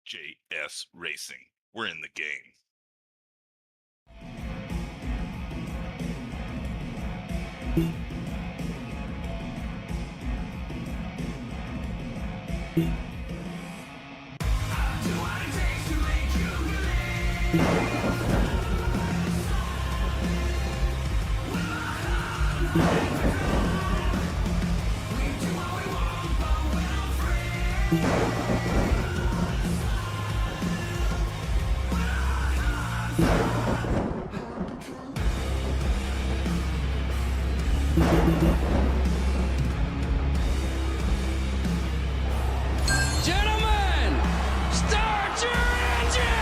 JS Racing. We're in the game. Gentlemen, start your engine!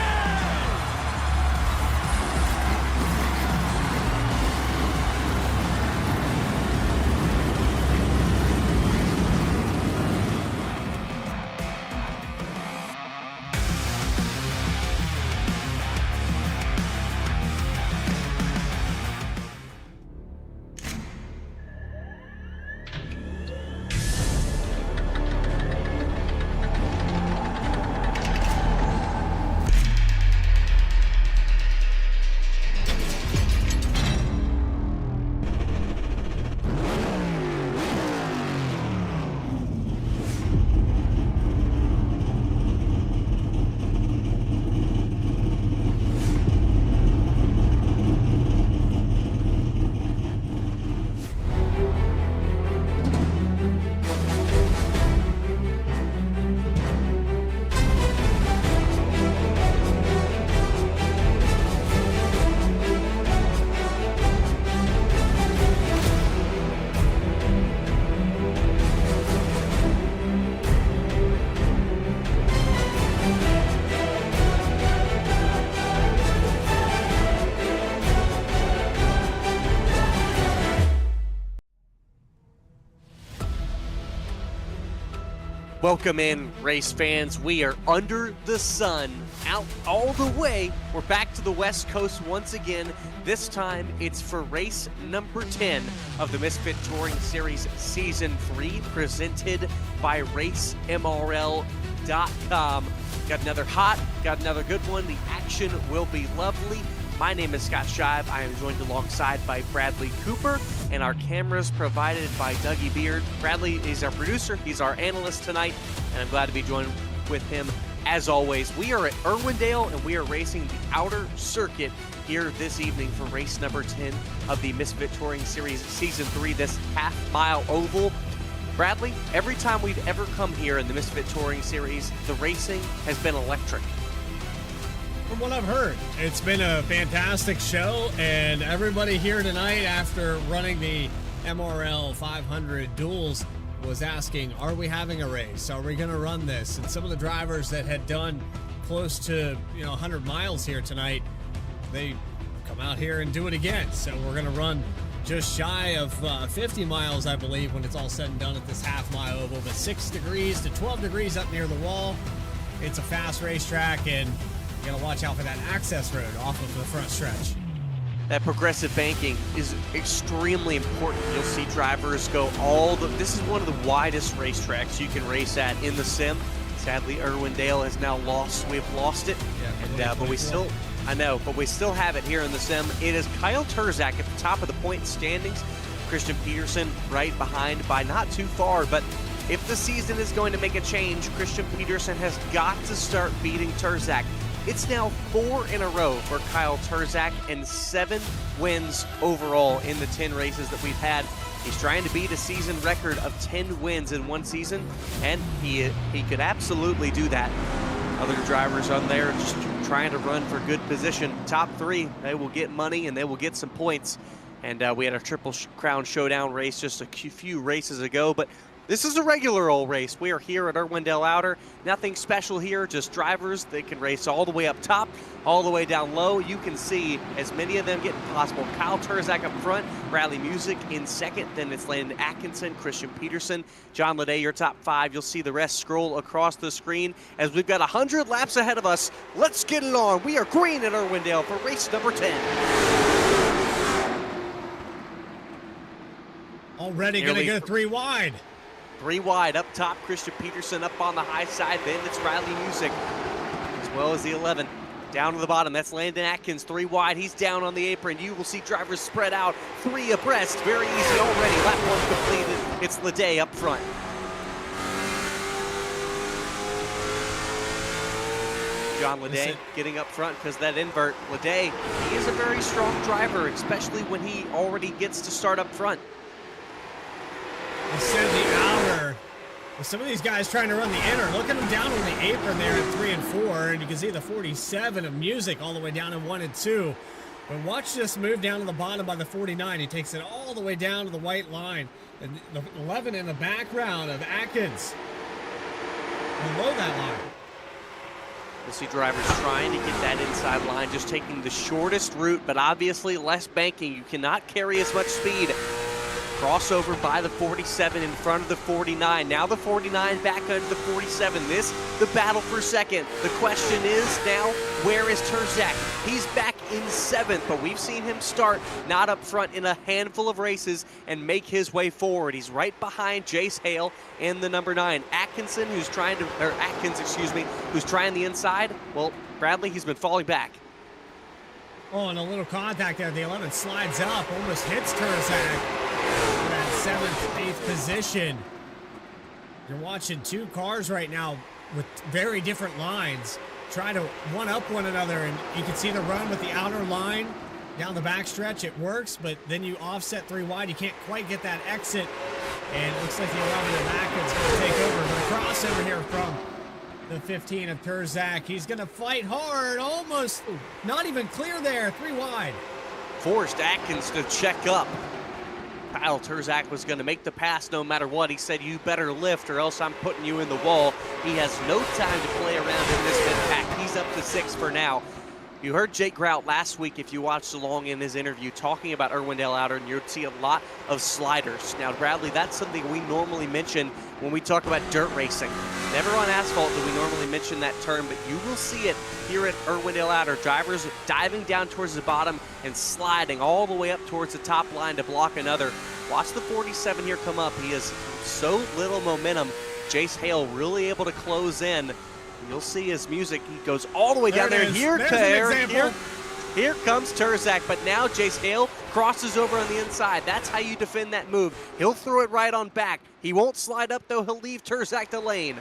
Welcome in, race fans. We are under the sun, out all the way. We're back to the West Coast once again. This time, it's for race number 10 of the Misfit Touring Series Season 3, presented by RaceMRL.com. Got another hot, got another good one. The action will be lovely. My name is Scott Shive. I am joined alongside by Bradley Cooper, and our cameras provided by Dougie Beard. Bradley is our producer. He's our analyst tonight, and I'm glad to be joined with him as always. We are at Irwindale, and we are racing the outer circuit here this evening for race number 10 of the Misfit Touring Series Season 3, this half-mile oval. Bradley, every time we've ever come here in the Misfit Touring Series, the racing has been electric. From what I've heard, it's been a fantastic show, and everybody here tonight after running the MRL 500 duels was asking, are we having a race? Are we going to run this? And some of the drivers that had done close to 100 miles here tonight, they come out here and do it again. So we're going to run just shy of 50 miles, I believe, when it's all said and done at this half-mile oval. But 6 degrees to 12 degrees up near the wall. It's a fast racetrack, and you gotta watch out for that access road off of the front stretch. That progressive banking is extremely important. You'll see drivers go this is one of the widest racetracks you can race at in the sim. Sadly, Irwindale has now lost. We've lost it, but we still have it here in the sim. It is Kyle Turzak at the top of the point standings. Christian Peterson right behind by not too far, but if the season is going to make a change, Christian Peterson has got to start beating Turzak. It's now 4 in a row for Kyle Turzak and 7 wins overall in the 10 races that we've had. He's trying to beat a season record of 10 wins in one season, and he could absolutely do that. Other drivers on there just trying to run for good position. Top 3, they will get money and they will get some points. And we had a Triple Crown Showdown race just a few races ago, but this is a regular old race. We are here at Irwindale Outer. Nothing special here, just drivers. They can race all the way up top, all the way down low. You can see as many of them get possible. Kyle Turzak up front, Bradley Music in second, then it's Landon Atkinson, Christian Peterson, John Leday, your top 5. You'll see the rest scroll across the screen as we've got 100 laps ahead of us. Let's get it on. We are green at Irwindale for race number 10. Already going to go 3 wide. 3 wide up top, Christian Peterson up on the high side, then it's Bradley Music, as well as the 11. Down to the bottom, that's Landon Atkins, 3 wide, he's down on the apron. You will see drivers spread out, 3 abreast, very easy already. Lap 1 completed, it's Leday up front. John Leday getting up front because that invert. Leday, he is a very strong driver, especially when he already gets to start up front. Instead of the outer, with some of these guys trying to run the inner. Look at them down on the apron there at 3 and 4, and you can see the 47 of Music all the way down in 1 and 2. But watch this move down to the bottom by the 49. He takes it all the way down to the white line. And the 11 in the background of Atkins below that line. You'll see drivers trying to get that inside line, just taking the shortest route, but obviously less banking. You cannot carry as much speed. Crossover by the 47 in front of the 49. Now the 49 back under the 47. This, the battle for second. The question is now, where is Turzak? He's back in 7th, but we've seen him start not up front in a handful of races and make his way forward. He's right behind Jace Hale and the number 9. Atkins, who's trying the inside. Well, Bradley, he's been falling back. Oh, and a little contact there. The 11 slides up, almost hits Turzak. That 7th, 8th position. You're watching 2 cars right now with very different lines try to one-up one another, and you can see the run with the outer line down the backstretch. It works, but then you offset 3 wide. You can't quite get that exit, and it looks like the 11 of Atkins going to take over. But a crossover here from the 15 of Turzak. He's going to fight hard, almost not even clear there, 3 wide. Forced Atkins to check up. Kyle Turzak was going to make the pass no matter what. He said, you better lift or else I'm putting you in the wall. He has no time to play around in this mid-pack. He's up to 6 for now. You heard Jake Grout last week, if you watched along in his interview, talking about Irwindale outer, and you'd see a lot of sliders. Now, Bradley, that's something we normally mention when we talk about dirt racing. Never on asphalt do we normally mention that term, but you will see it here at Irwindale outer. Drivers diving down towards the bottom and sliding all the way up towards the top line to block another. Watch the 47 here come up. He has so little momentum. Jace Hale really able to close in. You'll see his music. He goes all the way down there. Here comes Turzak, but now Jace Hale crosses over on the inside. That's how you defend that move. He'll throw it right on back. He won't slide up, though. He'll leave Turzak to lane.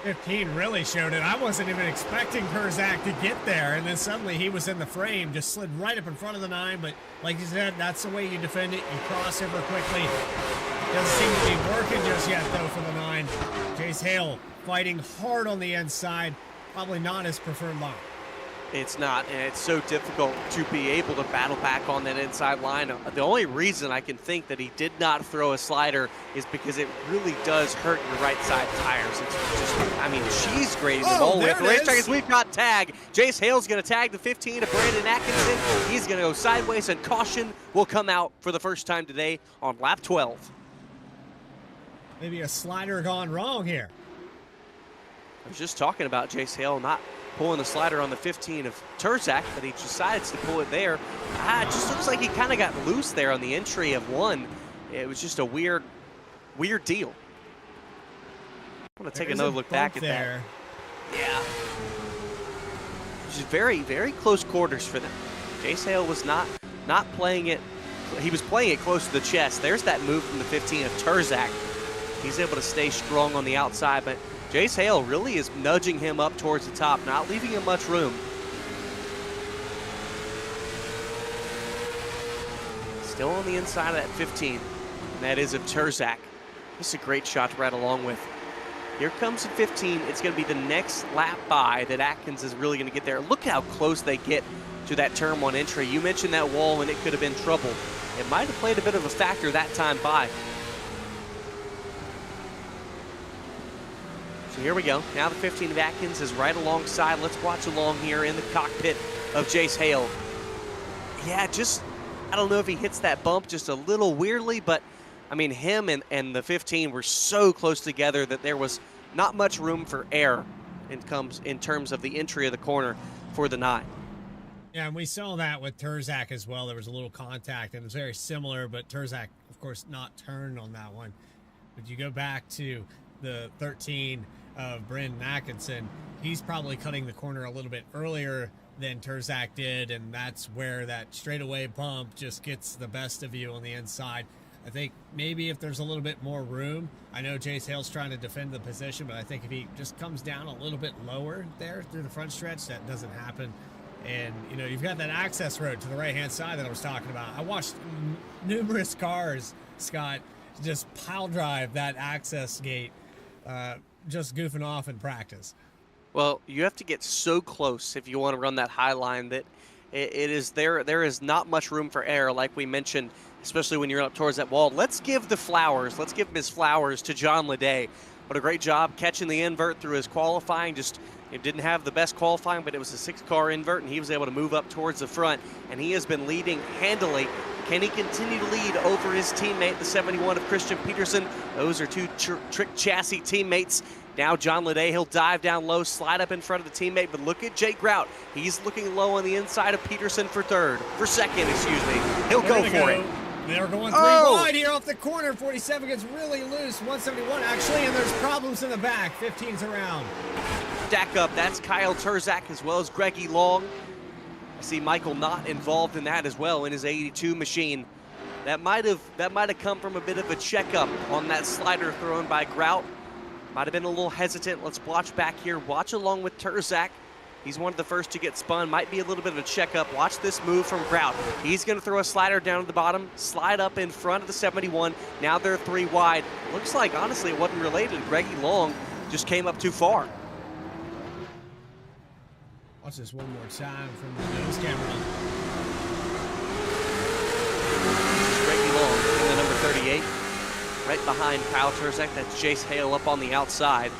15 really showed it. I wasn't even expecting Turzak to get there, and then suddenly he was in the frame, just slid right up in front of the 9, but like you said, that's the way you defend it. You cross over quickly. Doesn't seem to be working just yet, though, for the 9. Jace Hale fighting hard on the inside. Probably not his preferred line. It's not, and it's so difficult to be able to battle back on that inside line. The only reason I can think that he did not throw a slider is because it really does hurt your right side tires. It's just, I mean, she's grading them all the way up the racetrack as we've got tag. Jace Hale's going to tag the 15 to Brandon Atkinson. He's going to go sideways, and caution will come out for the first time today on lap 12. Maybe a slider gone wrong here. I was just talking about Jace Hale not pulling the slider on the 15 of Turzak, but he decides to pull it there. It just looks like he kind of got loose there on the entry of 1. It was just a weird deal. I want to take another look back at that. Yeah. Just very, very close quarters for them. Jace Hale was not playing it. He was playing it close to the chest. There's that move from the 15 of Turzak. He's able to stay strong on the outside, but Jace Hale really is nudging him up towards the top, not leaving him much room. Still on the inside of that 15, and that is of Turzak. This is a great shot to ride along with. Here comes the 15. It's going to be the next lap by that Atkins is really going to get there. Look how close they get to that turn 1 entry. You mentioned that wall, and it could have been trouble. It might have played a bit of a factor that time by. So here we go. Now the 15 of Atkins is right alongside. Let's watch along here in the cockpit of Jace Hale. Yeah, just, I don't know if he hits that bump just a little weirdly, but I mean, him and the 15 were so close together that there was not much room for error in terms of the entry of the corner for the 9. Yeah, and we saw that with Turzak as well. There was a little contact, and it was very similar, but Turzak, of course, not turned on that one. But you go back to the 13 of Brandon Atkinson, he's probably cutting the corner a little bit earlier than Turzak did, and that's where that straightaway bump just gets the best of you on the inside. I think maybe if there's a little bit more room, I know Jace Hale's trying to defend the position, but I think if he just comes down a little bit lower there through the front stretch, that doesn't happen. And, you know, you've got that access road to the right-hand side that I was talking about. I watched numerous cars, Scott, just pile drive that access gate, just goofing off in practice. Well, you have to get so close if you want to run that high line that it is there is not much room for error, like we mentioned, especially when you're up towards that wall. Let's give the flowers. Let's give his flowers to John Leday. What a great job catching the invert through his qualifying. Just it didn't have the best qualifying, but it was a 6-car invert, and he was able to move up towards the front, and he has been leading handily. Can he continue to lead over his teammate, the 71 of Christian Peterson? Those are two trick chassis teammates. Now John Leday, he'll dive down low, slide up in front of the teammate, but look at Jake Grout. He's looking low on the inside of Peterson for second, excuse me. He'll go for it. They're going 3 wide here off the corner. 47 gets really loose. 171 actually, and there's problems in the back. 15's around. Stack up. That's Kyle Turzak as well as Greggy Long. I see Michael Knott involved in that as well in his 82 machine. That might have come from a bit of a checkup on that slider thrown by Grout. Might have been a little hesitant. Let's watch back here. Watch along with Turzak. He's one of the first to get spun. Might be a little bit of a checkup. Watch this move from Grout. He's going to throw a slider down at the bottom, slide up in front of the 71. Now they're 3 wide. Looks like, honestly, it wasn't related. Greggy Long just came up too far. Watch this one more time from the nose camera. Greggy Long in the number 38. Right behind Kyle Turzak. That's Jace Hale up on the outside.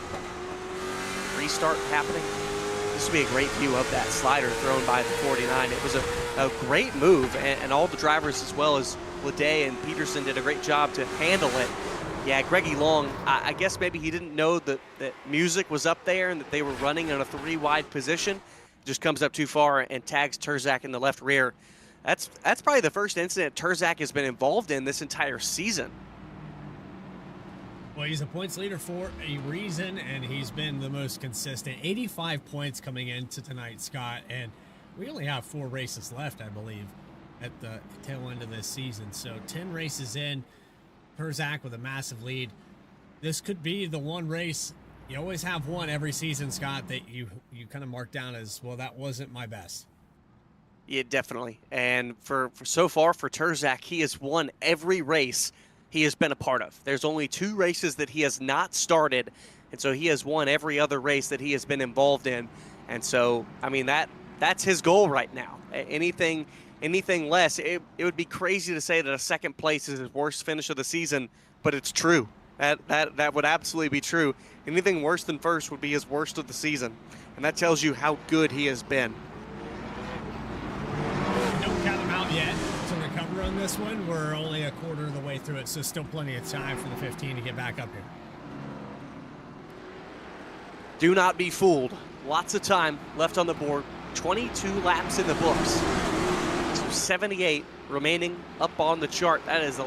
Restart happening. This supposed to be a great view of that slider thrown by the 49. It was a great move, and all the drivers as well as Ledet and Peterson did a great job to handle it. Yeah, Greggy Long, I guess maybe he didn't know that music was up there and that they were running in a 3-wide position. Just comes up too far and tags Terzak in the left rear. That's probably the first incident Terzak has been involved in this entire season. Well, he's a points leader for a reason, and he's been the most consistent. 85 points coming into tonight, Scott, and we only have 4 races left, I believe, at the tail end of this season. So 10 races in, Terzak with a massive lead. This could be the one race. You always have one every season, Scott, that you kind of mark down as, well, that wasn't my best. Yeah, definitely. And for so far for Terzak, he has won every race he has been a part of. There's only 2 races that he has not started, and so he has won every other race that he has been involved in. And so, I mean, that's his goal right now. Anything less, it would be crazy to say that a second place is his worst finish of the season, but it's true. That would absolutely be true. Anything worse than first would be his worst of the season, and that tells you how good he has been. Don't count him out yet to recover on this one. We're only a quarter of the way through it, so still plenty of time for the 15 to get back up here. Do not be fooled. Lots of time left on the board. 22 laps in the books. 78 remaining up on the chart. That is a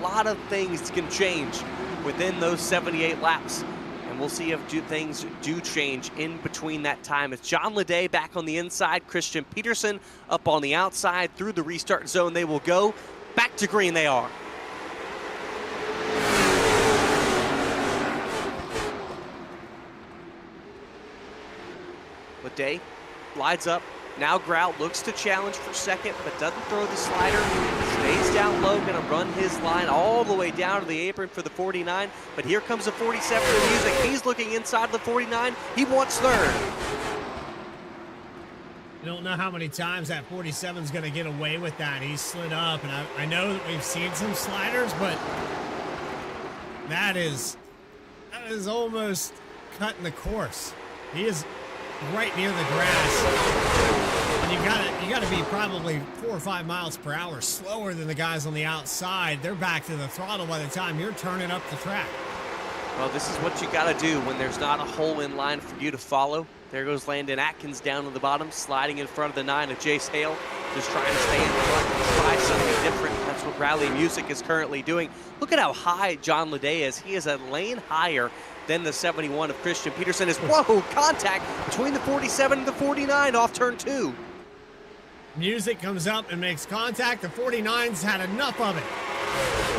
lot of things can change within those 78 laps. And we'll see if things do change in between that time. It's John Ledet back on the inside, Christian Peterson up on the outside through the restart zone. They will go back to green. They are. Ledet glides up. Now Grout looks to challenge for second, but doesn't throw the slider. Stays down low, gonna run his line all the way down to the apron for the 49. But here comes the 47 for music. He's looking inside the 49. He wants third. I don't know how many times that 47 is gonna get away with that. He's slid up, and I know that we've seen some sliders, but that is almost cutting the course. He is right near the grass. And you gotta be probably 4 or 5 miles per hour slower than the guys on the outside. They're back to the throttle by the time you're turning up the track. Well, this is what you gotta do when there's not a hole in line for you to follow. There goes Landon Atkins down to the bottom, sliding in front of the 9 of Jace Hale, just trying to stay in front and try something different. That's what Rally Music is currently doing. Look at how high John Ledet is. He is a lane higher than the 71 of Christian Peterson. Whoa, contact between the 47 and the 49 off turn 2. Music comes up and makes contact. The 49's had enough of it.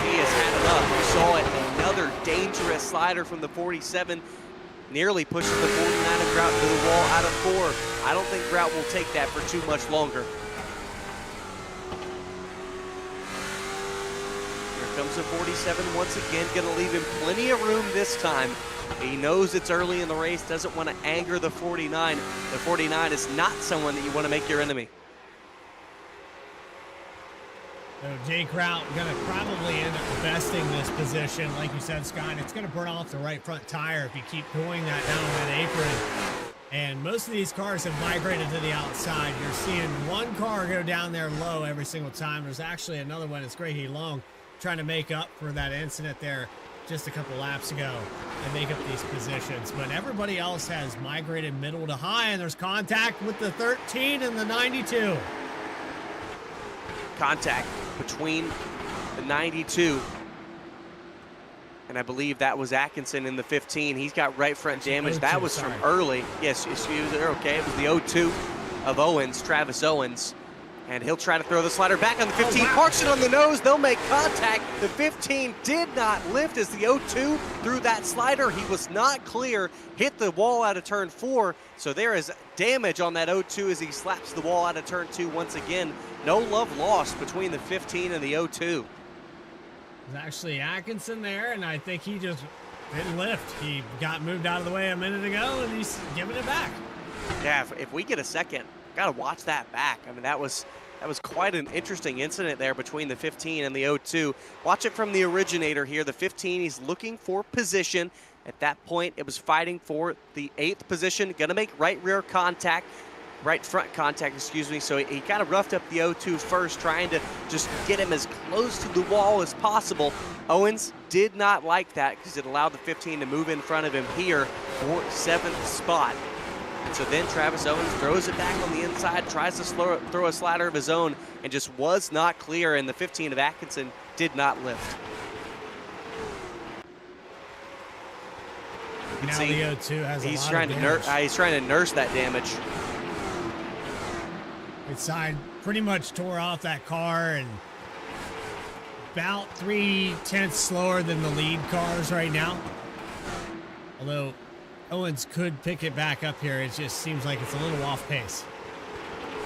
He has had enough. We saw it. Another dangerous slider from the 47. Nearly pushes the 49 of Grout to the wall out of 4. I don't think Grout will take that for too much longer. Here comes the 47 once again. Going to leave him plenty of room this time. He knows it's early in the race. Doesn't want to anger the 49. The 49 is not someone that you want to make your enemy. So Jay Kraut going to probably end up besting this position. Like you said, Scott, it's going to burn off the right front tire if you keep doing that down that apron. And most of these cars have migrated to the outside. You're seeing one car go down there low every single time. There's actually another one. It's Greggy Long trying to make up for that incident there just a couple laps ago and make up these positions. But everybody else has migrated middle to high, and there's contact with the 13 and the 92. Contact between the 92 and I believe that was Atkinson in the 15. He's got right front damage. That was from early. Yes, they're okay. It was the 0-2 of Owens, Travis Owens. And he'll try to throw the slider back on the 15. Parks it on the nose. They'll make contact. The 15 did not lift as the 0-2 threw that slider. He was not clear. Hit the wall out of turn 4. So there is damage on that 0-2 as he slaps the wall out of turn 2 once again. No love lost between the 15 and the 0-2. There's actually Atkinson there, and I think he just didn't lift. He got moved out of the way a minute ago, and he's giving it back. Yeah, if we get a second, got to watch that back. I mean, that was quite an interesting incident there between the 15 and the 0-2. Watch it from the originator here. The 15, he's looking for position, At that point, it was fighting for the 8th position, going to make right front contact, excuse me. So he kind of roughed up the 0-2 first, trying to just get him as close to the wall as possible. Owens did not like that because it allowed the 15 to move in front of him here for 7th spot. And so then Travis Owens throws it back on the inside, tries to throw a slider of his own, and just was not clear, and the 15 of Atkinson did not lift. Now the 0-2 has a lot trying of damage. he's trying to nurse that damage. Its side pretty much tore off that car and about 3/10 slower than the lead cars right now. Although Owens could pick it back up here, it just seems like it's a little off pace.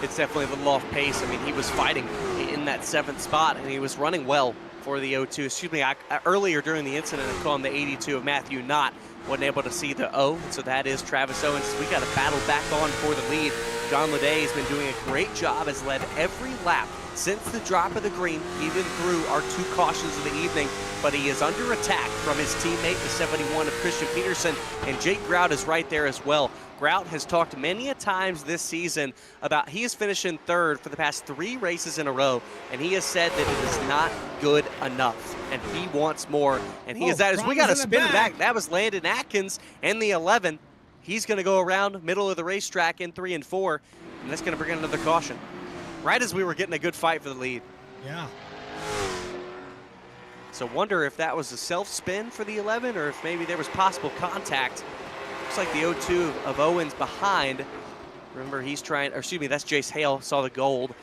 It's definitely a little off pace. I mean, he was fighting in that 7th spot, and he was running well for the 0-2. Excuse me, earlier during the incident, I called him the 82 of Matthew Knott. Wasn't able to see the O, so that is Travis Owens. We got a battle back on for the lead. John Leday has been doing a great job, has led every lap since the drop of the green, even through our 2 cautions of the evening, but he is under attack from his teammate, the 71 of Christian Peterson, and Jake Grout is right there as well. Grout has talked many a times this season about he is finishing 3rd for the past 3 races in a row, and he has said that it is not good enough, and he wants more, and he is that as we got to spin it back. That was Landon Atkins and the 11. He's going to go around middle of the racetrack in 3 and 4, and that's going to bring in another caution. Right as we were getting a good fight for the lead. Yeah. So wonder if that was a self-spin for the 11 or if maybe there was possible contact. Looks like the 0-2 of Owens behind. Remember, he's trying, or excuse me, that's Jace Hale, saw the gold.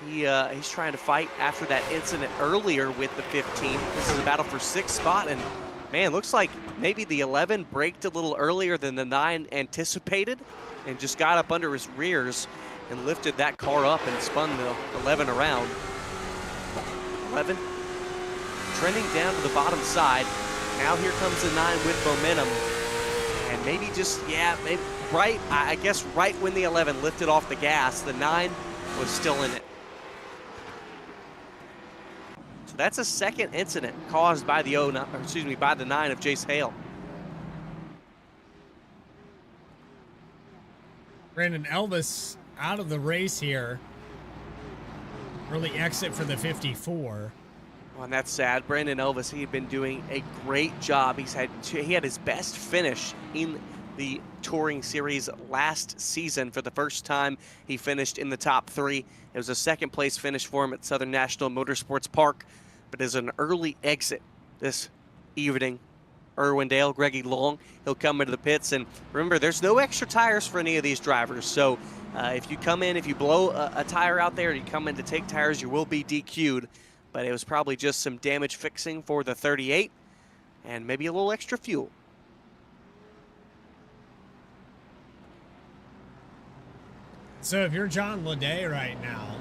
He's trying to fight after that incident earlier with the 15. This is a battle for 6th spot, and man, looks like maybe the 11 braked a little earlier than the 9 anticipated and just got up under his rears and lifted that car up and spun the 11 around. 11 trending down to the bottom side. Now here comes the 9 with momentum. And maybe just, maybe right, I guess right when the 11 lifted off the gas, the 9 was still in it. So that's a 2nd incident caused by the by the 9 of Jace Hale. Brandon Elvis out of the race here. Early exit for the 54. Well, and that's sad. Brandon Elvis, he had been doing a great job. He had his best finish in the Touring Series last season. For the first time, he finished in the top 3. It was a 2nd place finish for him at Southern National Motorsports Park, but as an early exit this evening, Irwindale, Greggy Long, he'll come into the pits. And remember, there's no extra tires for any of these drivers. So if you come in, if you blow a tire out there, you come in to take tires, you will be DQ'd. But it was probably just some damage fixing for the 38 and maybe a little extra fuel. So if you're John Leday right now,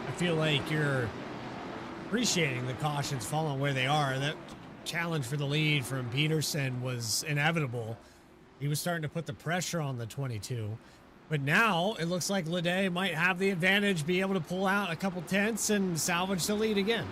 I feel like you're appreciating the cautions falling where they are. That challenge for the lead from Peterson was inevitable. He was starting to put the pressure on the 22. But now it looks like Leday might have the advantage, be able to pull out a couple tenths and salvage the lead again.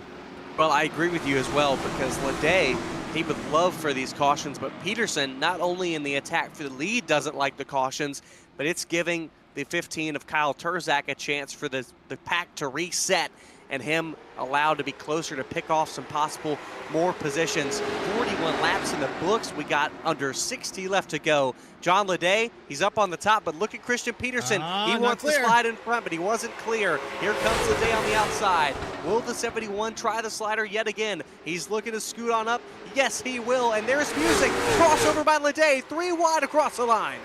Well, I agree with you as well, because Leday, he would love for these cautions, but Peterson, not only in the attack for the lead, doesn't like the cautions, but it's giving the 15 of Kyle Turzak a chance for the pack to reset and him allowed to be closer to pick off some possible more positions. 41 laps in the books. We got under 60 left to go. John Leday, he's up on the top, but look at Christian Peterson. He wants to slide in front, but he wasn't clear. Here comes Leday on the outside. Will the 71 try the slider yet again? He's looking to scoot on up. Yes, he will, and there's music. Crossover by Leday, 3 wide across the line.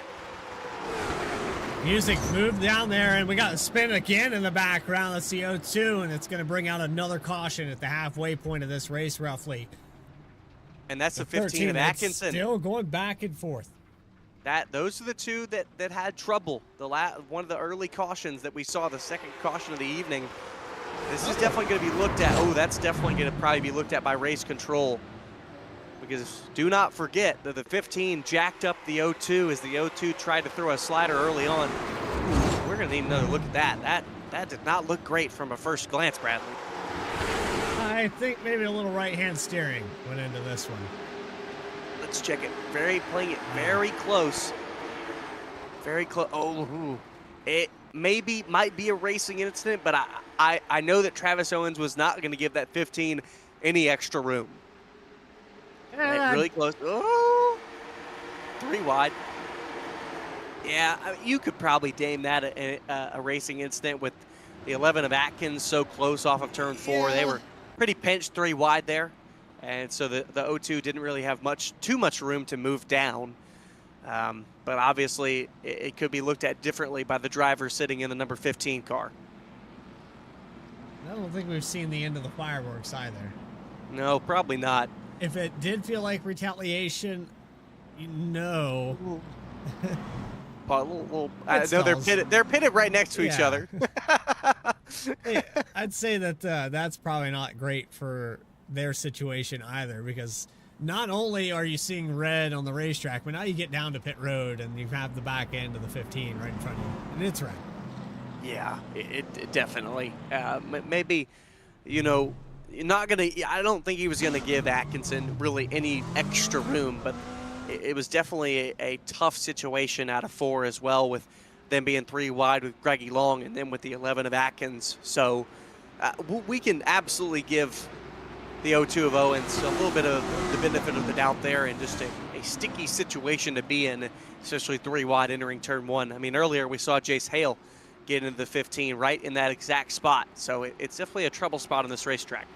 Music moved down there, and we got a spin again in the background. That's the 0-2, and it's going to bring out another caution at the halfway point of this race, roughly. And that's the 15 of Atkinson. Still going back and forth. Those are the 2 that had trouble. One of the early cautions that we saw, the 2nd caution of the evening. This is definitely going to be looked at. Oh, that's definitely going to probably be looked at by race control. Because do not forget that the 15 jacked up the 0-2 as the 0-2 tried to throw a slider early on. We're going to need another look at that. That did not look great from a first glance, Bradley. I think maybe a little right-hand steering went into this one. Let's check it. Playing it very close. Very close. Oh, ooh. It might be a racing incident, but I know that Travis Owens was not going to give that 15 any extra room. Really close. Oh, 3 wide. Yeah, you could probably deem that a racing incident with the 11 of Atkins so close off of turn 4. Yeah. They were pretty pinched 3 wide there. And so the O2 didn't really have too much room to move down. But obviously, it could be looked at differently by the driver sitting in the number 15 car. I don't think we've seen the end of the fireworks either. No, probably not. If it did feel like retaliation, no. No, they're pitted right next to each Yeah. other. Hey, I'd say that that's probably not great for their situation either, because not only are you seeing red on the racetrack, but now you get down to pit road and you have the back end of the 15 right in front of you, and it's red. Yeah, it definitely. Maybe, you know, I don't think he was gonna give Atkinson really any extra room, but it was definitely a tough situation out of 4 as well, with them being 3 wide with Greggy Long and then with the 11 of Atkins. So we can absolutely give the O2 of Owens a little bit of the benefit of the doubt there, and just a sticky situation to be in, especially 3 wide entering turn 1. I mean, earlier we saw Jace Hale get into the 15 right in that exact spot. So it's definitely a trouble spot on this racetrack.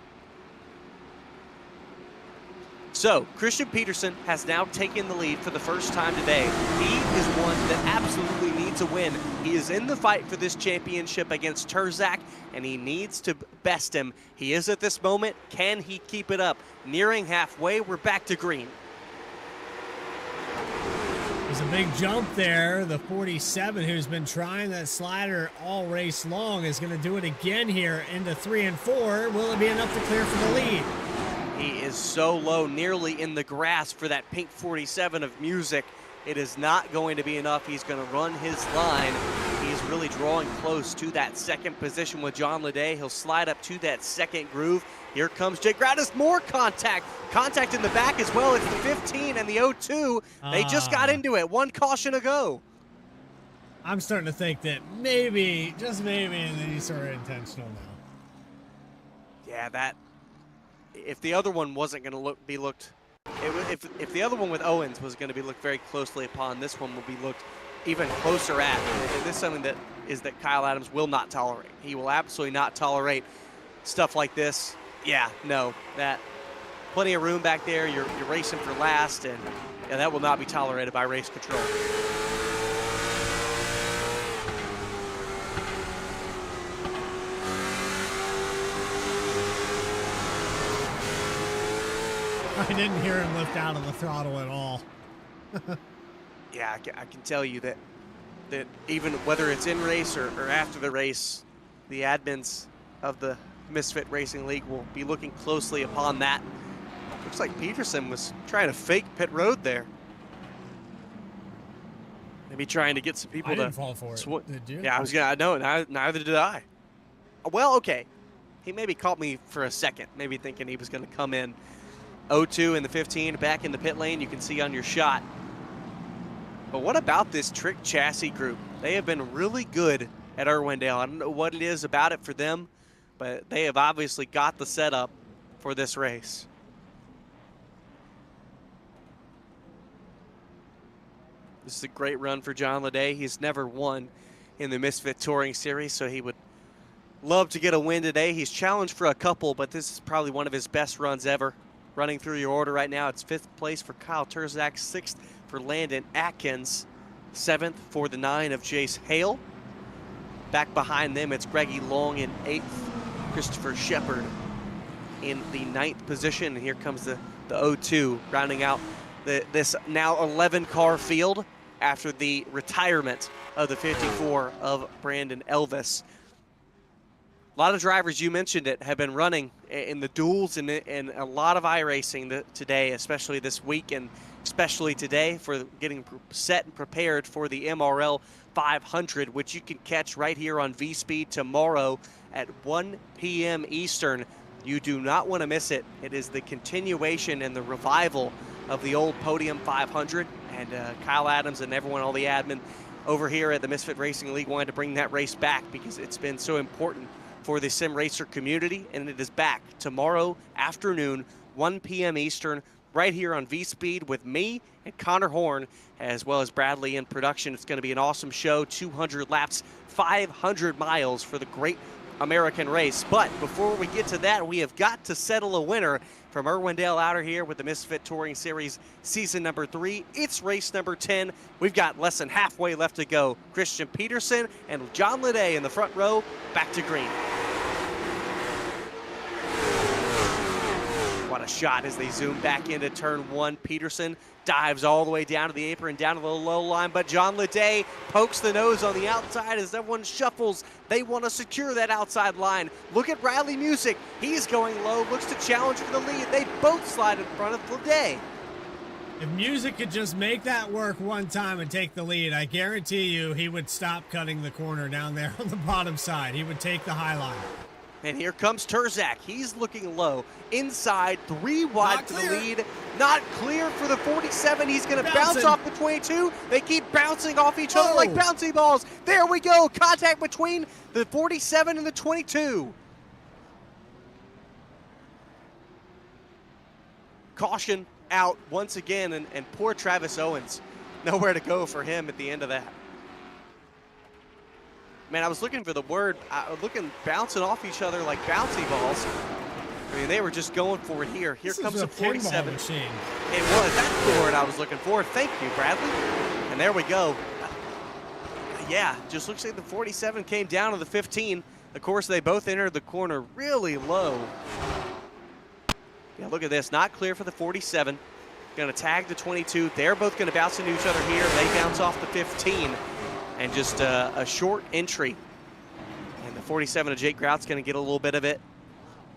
So Christian Peterson has now taken the lead for the first time today. He is one that absolutely needs a win. He is in the fight for this championship against Terzak, and he needs to best him. He is at this moment. Can he keep it up? Nearing halfway, we're back to green. There's a big jump there. The 47, who's been trying that slider all race long, is going to do it again here into 3 and 4. Will it be enough to clear for the lead? He is so low, nearly in the grass for that pink 47 of Music. It is not going to be enough. He's going to run his line. He's really drawing close to that second position with John Leday. He'll slide up to that second groove. Here comes Jake Gratis, more contact. Contact in the back as well. It's the 15 and the O2. They just got into it. 1 caution to go. I'm starting to think that maybe, just maybe, these are intentional now. Yeah, if the other one wasn't going to be looked, if the other one with Owens was going to be looked very closely upon, this one will be looked even closer at. And this is something that Kyle Adams will not tolerate. He will absolutely not tolerate stuff like this. Yeah, no, that plenty of room back there. You're racing for last, and yeah, that will not be tolerated by race control. I didn't hear him lift out of the throttle at all. Yeah, I can tell you that even whether it's in race or after the race, the admins of the Misfit Racing League will be looking closely upon that. Looks like Peterson was trying to fake pit road there. Maybe trying to get some people I to didn't fall for it. Did you? Yeah, neither did I. Well, okay. He maybe caught me for a second, maybe thinking he was going to come in O2 in the 15 back in the pit lane. You can see on your shot. But what about this Trick Chassis group? They have been really good at Irwindale. I don't know what it is about it for them, but they have obviously got the setup for this race. This is a great run for John Leday. He's never won in the Misfit Touring Series, so he would love to get a win today. He's challenged for a couple, but this is probably one of his best runs ever. Running through your order right now, it's 5th place for Kyle Terzak, 6th for Landon Atkins, 7th for the 9 of Jace Hale. Back behind them, it's Greggy Long in 8th, Christopher Shepard in the 9th position. And here comes the O2 rounding out this now 11-car field after the retirement of the 54 of Brandon Elvis. A lot of drivers, you mentioned it, have been running in the duels and a lot of iRacing today, especially this week, and especially today for getting set and prepared for the MRL 500, which you can catch right here on V-Speed tomorrow at 1 p.m. Eastern. You do not want to miss it. It is the continuation and the revival of the old Podium 500, and Kyle Adams and everyone, all the admin over here at the Misfit Racing League wanted to bring that race back because it's been so important for the sim racer community, and it is back tomorrow afternoon, 1 p.m. Eastern, right here on V-Speed with me and Connor Horn, as well as Bradley in production. It's going to be an awesome show, 200 laps, 500 miles for the great American race. But before we get to that, we have got to settle a winner from Irwindale out here with the Misfit Touring Series season number 3. It's race number 10. We've got less than halfway left to go. Christian Peterson and John Leday in the front row, back to green. What a shot as they zoom back into turn 1. Peterson dives all the way down to the apron, down to the low line, but John Leday pokes the nose on the outside as everyone shuffles. They want to secure that outside line. Look at Bradley Music. He's going low, looks to challenge for the lead. They both slide in front of Leday. If Music could just make that work one time and take the lead, I guarantee you he would stop cutting the corner down there on the bottom side. He would take the high line. And here comes Terzak. He's looking low. Inside, 3 wide to the lead. Not clear for the 47. He's going to bounce off the 22. They keep bouncing off each other like bouncy balls. There we go. Contact between the 47 and the 22. Caution out once again, and poor Travis Owens. Nowhere to go for him at the end of that. Man, I was looking for the word, bouncing off each other like bouncy balls. I mean, they were just going for it here. Here comes the 47. It was, that's the word I was looking for. Thank you, Bradley. And there we go. Yeah, just looks like the 47 came down to the 15. Of course, they both entered the corner really low. Yeah, look at this, not clear for the 47. Gonna tag the 22. They're both gonna bounce into each other here. They bounce off the 15. And just a short entry. And the 47 of Jake Grout's going to get a little bit of it.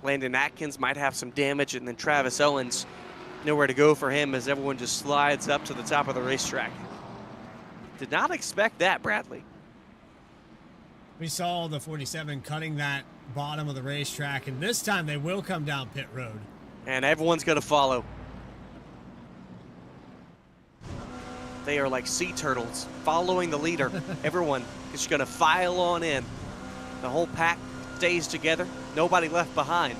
Landon Atkins might have some damage, and then Travis Owens, nowhere to go for him as everyone just slides up to the top of the racetrack. Did not expect that, Bradley. We saw the 47 cutting that bottom of the racetrack, and this time they will come down pit road. And everyone's going to follow. They are like sea turtles following the leader. Everyone is going to file on in. The whole pack stays together. Nobody left behind.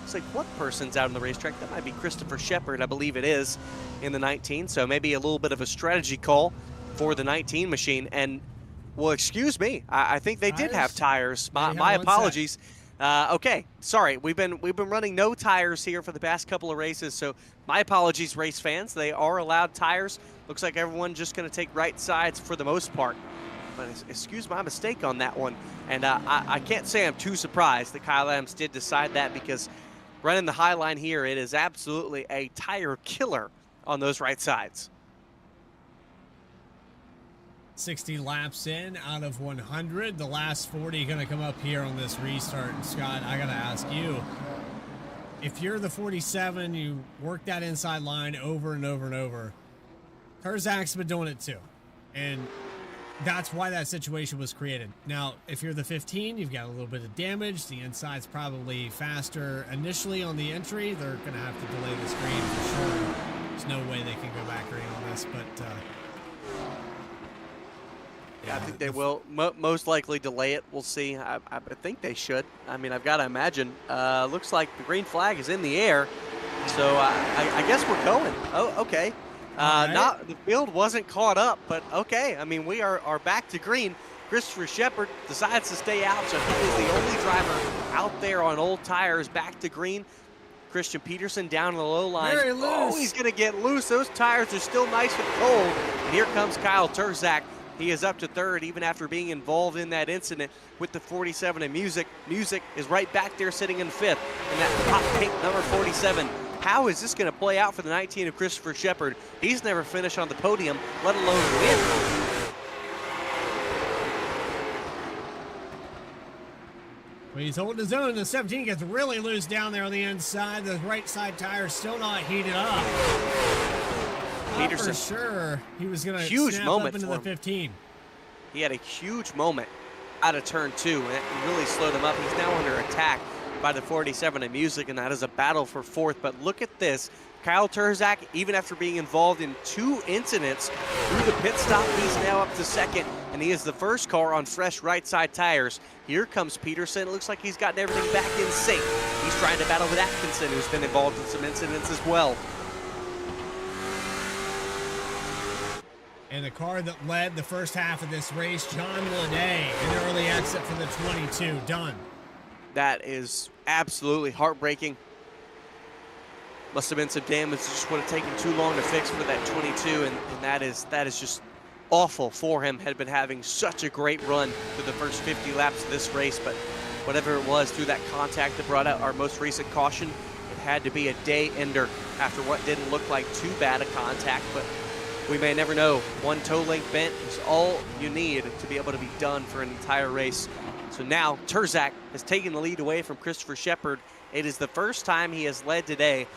It's like one person's out on the racetrack. That might be Christopher Shepard, I believe it is, in the 19. So maybe a little bit of a strategy call for the 19 machine. And, well, excuse me, I think they did have tires. My apologies. Okay, sorry. We've been running no tires here for the past couple of races. So my apologies, race fans. They are allowed tires. Looks like everyone just going to take right sides for the most part. But excuse my mistake on that one. And I can't say I'm too surprised that Kyle Adams did decide that, because running the high line here, it is absolutely a tire killer on those right sides. 60 laps in out of 100. The last 40 going to come up here on this restart. And Scott, I got to ask you, if you're the 47, you work that inside line over and over and over. Terzak's been doing it too. And that's why that situation was created. Now, if you're the 15, you've got a little bit of damage. The inside's probably faster initially on the entry. They're going to have to delay the screen for sure. There's no way they can go back green on this, but yeah, I think they will most likely delay it. We'll see. I think they should. I mean, I've got to imagine. Looks like the green flag is in the air, so I guess we're going. Oh, okay. Right. Not the field wasn't caught up, but okay. I mean, we are back to green. Christopher Shepard decides to stay out, so he is the only driver out there on old tires. Back to green. Christian Peterson down in the low line. Oh, he's going to get loose. Those tires are still nice and cold. And here comes Kyle Terzak. He is up to third, even after being involved in that incident with the 47 and Music. Music is right back there sitting in fifth. And that hot pink number 47. How is this going to play out for the 19 of Christopher Shepard? He's never finished on the podium, let alone win. Well, he's holding his own. The 17 gets really loose down there on the inside. The right side tire still not heated up. Peterson, for sure, he was going to huge moment up into the 15. He had a huge moment out of turn 2, and it really slowed him up. He's now under attack by the 47 in Music, and that is a battle for fourth. But look at this. Kyle Turzak, even after being involved in 2 incidents through the pit stop, he's now up to second, and he is the first car on fresh right side tires. Here comes Peterson. It looks like he's gotten everything back in sync. He's trying to battle with Atkinson, who's been involved in some incidents as well. And the car that led the first half of this race, John Lede, an early exit for the 22, done. That is absolutely heartbreaking. Must have been some damage, just would have taken too long to fix for that 22, and that is just awful for him. Had been having such a great run through the first 50 laps of this race, but whatever it was through that contact that brought out our most recent caution, it had to be a day ender after what didn't look like too bad a contact, but we may never know. One toe length bent is all you need to be able to be done for an entire race. So now Turzak has taken the lead away from Christopher Shepard. It is the first time he has led today.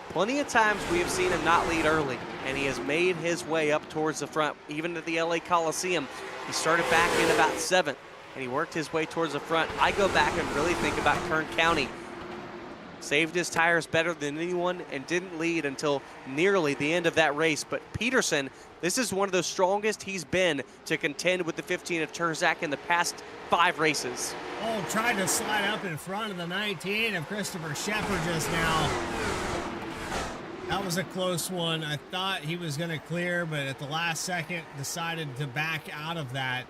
Plenty of times we have seen him not lead early, and he has made his way up towards the front. Even at the LA Coliseum, he started back in about 7th, and he worked his way towards the front. I go back and really think about Kern County. Saved his tires better than anyone and didn't lead until nearly the end of that race. But Peterson, this is one of the strongest he's been to contend with the 15 of Turzak in the past 5 races. Oh, tried to slide up in front of the 19 of Christopher Shepard just now. That was a close one. I thought he was going to clear, but at the last second decided to back out of that.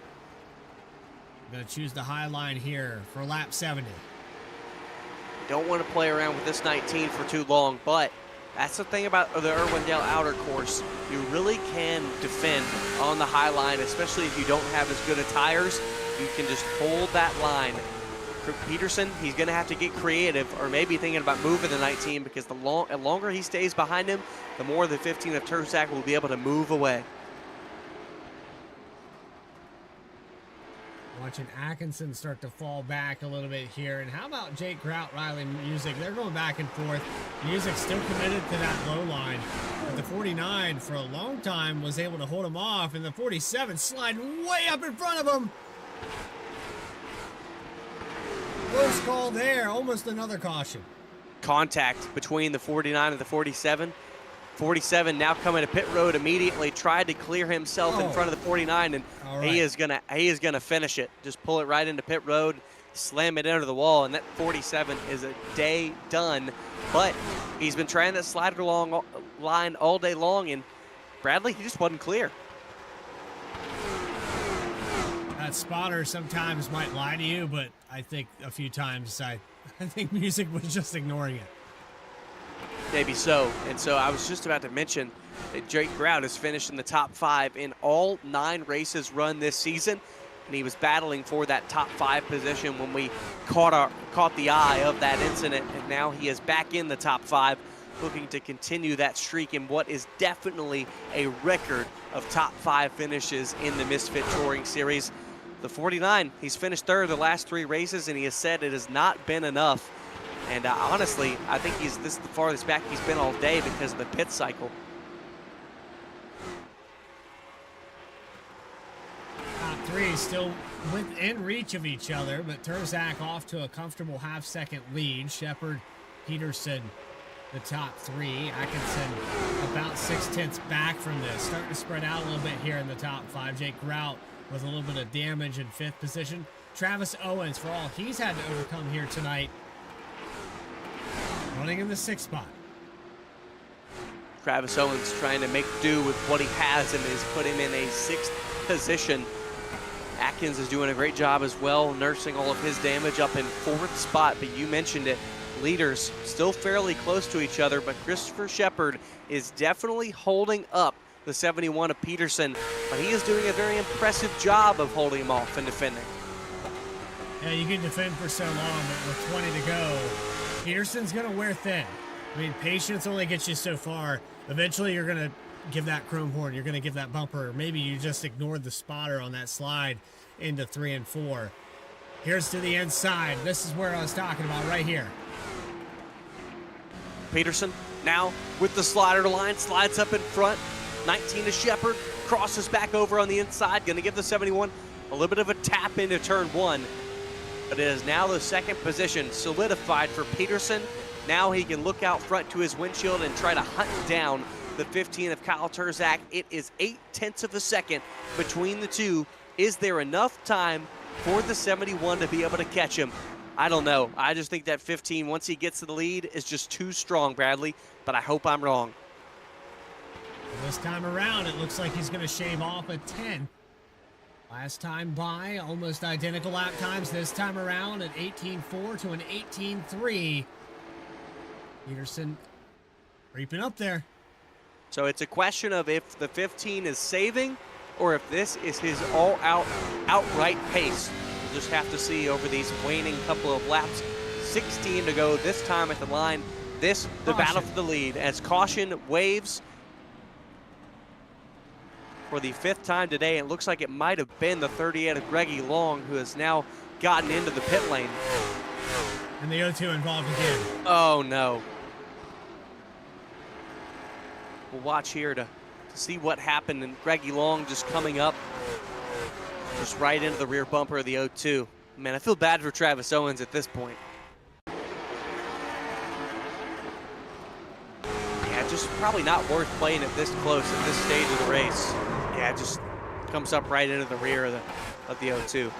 I'm going to choose the high line here for lap 70. Don't want to play around with this 19 for too long, but that's the thing about the Irwindale outer course. You really can defend on the high line, especially if you don't have as good of tires. You can just hold that line. For Peterson, he's going to have to get creative, or maybe thinking about moving the 19, because the longer he stays behind him, the more the 15 of Turzak will be able to move away. Watching Atkinson start to fall back a little bit here. And how about Jake Grout, Riley Music? They're going back and forth. Music still committed to that low line. But the 49 for a long time was able to hold him off. And the 47 sliding way up in front of him. Close call there. Almost another caution. Contact between the 49 and the 47. 47 now coming to pit road immediately, tried to clear himself in front of the 49, and right. he is gonna finish it. Just pull it right into pit road, slam it into the wall, and that 47 is a day done. But he's been trying that slider long line all day long, and Bradley, he just wasn't clear. That spotter sometimes might lie to you, but I think a few times I think Music was just ignoring it. Maybe so. And so I was just about to mention that Jake Grout has finished in the top 5 in all 9 races run this season, and he was battling for that top 5 position when we caught the eye of that incident, and now he is back in the top 5, looking to continue that streak in what is definitely a record of top 5 finishes in the Misfit Touring Series. The 49, he's finished 3rd the last 3 races, and he has said it has not been enough. And honestly, I think this is the farthest back he's been all day because of the pit cycle. Top 3 still within reach of each other, but Turzak off to a comfortable half-second lead. Shepard, Peterson, the top 3. Atkinson about 6/10 back from this. Starting to spread out a little bit here in the top 5. Jake Grout with a little bit of damage in 5th position. Travis Owens, for all he's had to overcome here tonight, running in the 6th spot. Travis Owens trying to make do with what he has and has put him in a 6th position. Atkins is doing a great job as well, nursing all of his damage up in 4th spot, but you mentioned it. Leaders still fairly close to each other, but Christopher Shepard is definitely holding up the 71 of Peterson, but he is doing a very impressive job of holding him off and defending. Yeah, you can defend for so long, but with 20 to go, Peterson's going to wear thin. I mean, patience only gets you so far. Eventually, you're going to give that chrome horn. You're going to give that bumper. Maybe you just ignored the spotter on that slide into 3 and 4. Here's to the inside. This is where I was talking about right here. Peterson now with the slider line, slides up in front. 19 to Shepard, crosses back over on the inside. Going to give the 71 a little bit of a tap into turn 1. but it is now the second position solidified for Peterson. Now he can look out front to his windshield and try to hunt down the 15 of Kyle Turzak. It is 0.8 of a second between the two. Is there enough time for the 71 to be able to catch him? I don't know. I just think that 15, once he gets to the lead, is just too strong, Bradley, but I hope I'm wrong. This time around, it looks like he's going to shave off a 10. Last time by, almost identical lap times. This time around, an 18.4 to an 18.3. Peterson creeping up there. So it's a question of if the 15 is saving or if this is his outright pace. We'll just have to see over these waning couple of laps. 16 to go this time at the line. The battle for the lead as caution waves for the 5th time today. It looks like it might have been the 38 of Greggy Long, who has now gotten into the pit lane. And the O2 involved again. Oh no. We'll watch here to see what happened, and Greggy Long just coming up just right into the rear bumper of the O2. Man, I feel bad for Travis Owens at this point. Yeah, just probably not worth playing it this close at this stage of the race. Yeah, it just comes up right into the rear of the O2.